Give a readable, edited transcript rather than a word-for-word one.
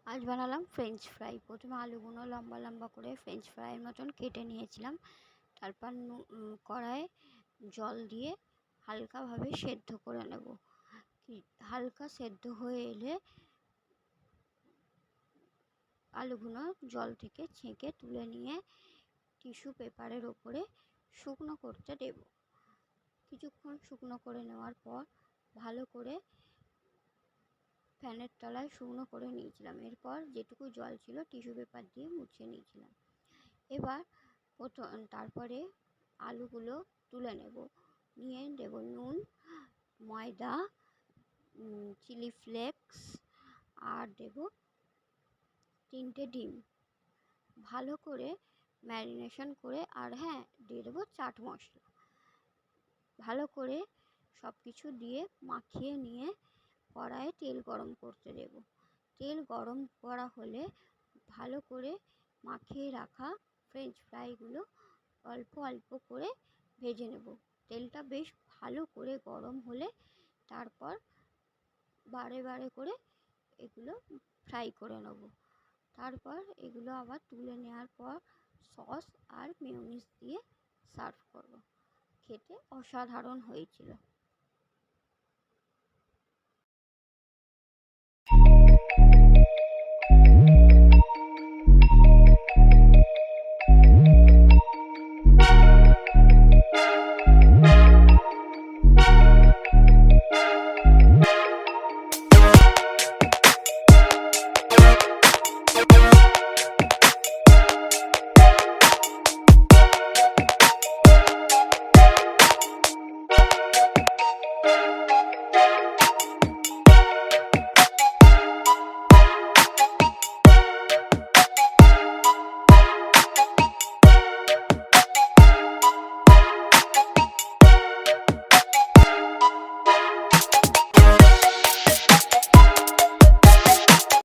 আজ বানালাম French fry. প্রথমে আলুগুলো লম্বা লম্বা করে ফ্রেঞ্চ ফ্রাইয়ের মতন কেটে নিয়েছিলাম। তারপর কড়াইয়ে জল দিয়ে হালকাভাবে সেদ্ধ করে নেব। হালকা সেদ্ধ হয়ে এলে আলুগুলো জল থেকে ছেঁকে তুলে নিয়ে টিস্যু পেপারের ওপরে শুকনো করতে দেব। কিছুক্ষণ শুকনো করে নেওয়ার পর ভালো করে ফ্যানের তলায় শুকনো করে নিয়েছিলাম। এরপর যেটুকু জল ছিল টিস্যু পেপার দিয়ে মুছে নিয়েছিলাম। এবার তারপরে আলুগুলো তুলে নেব। নিয়ে দেব নুন, ময়দা, চিলি ফ্লেক্স আর দেব 3টে ডিম। ভালো করে ম্যারিনেশন করে আর দিয়ে দেবো চাট মশলা। ভালো করে সব কিছু দিয়ে মাখিয়ে নিয়ে কড়াইয়ে তেল গরম করতে দেব। তেল গরম করা হলে ভালো করে মাখিয়ে রাখা ফ্রেঞ্চ ফ্রাইগুলো অল্প অল্প করে ভেজে নেব। তেলটা বেশ ভালো করে গরম হলে তারপর বারে বারে করে এগুলো ফ্রাই করে নেব। তারপর এগুলো আবার তুলে নেওয়ার পর সস আর মেয়োনিজ দিয়ে সার্ভ করব। খেতে অসাধারণ হয়েছিল।